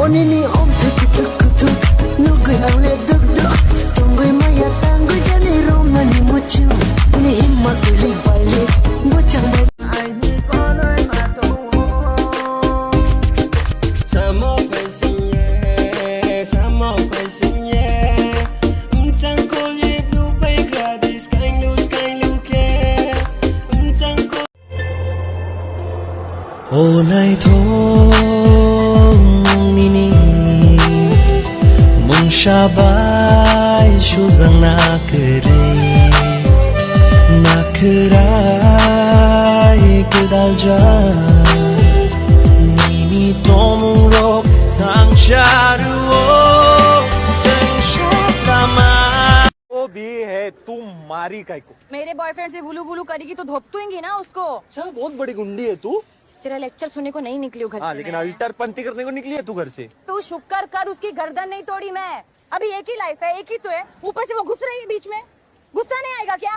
Onini om tuk tuk tuk Nugui aule duk duk Tunggui maya tanggu jani romani mucu Ni himma kuli balik Bocang balik Ai ni konoi mato Samo pai sinye Samo pai sinye Mtang kolye blue pai gradis Kain lu ke Mtang kol Oh nai thong nini Mung shabai shuzang nakrai kedal jan Nini tomung rok tang sharuo Tang shatama वो भी है तुम मारी काय को मेरे boyfriend से बुलू बुलू करेगी तो धोपतूंगी ना उसको। अच्छा बहुत बड़ी गुंडी है तू। तेरा लेक्चर सुनने को नहीं निकली हूँ घर से। लेकिन अल्टरपंथी करने को निकली है तू घर से। तू शुक्र कर उसकी गर्दन नहीं तोड़ी मैं। अभी एक ही लाइफ है, एक ही तो है, ऊपर से वो घुस रही है बीच में। गुस्सा नहीं आएगा क्या?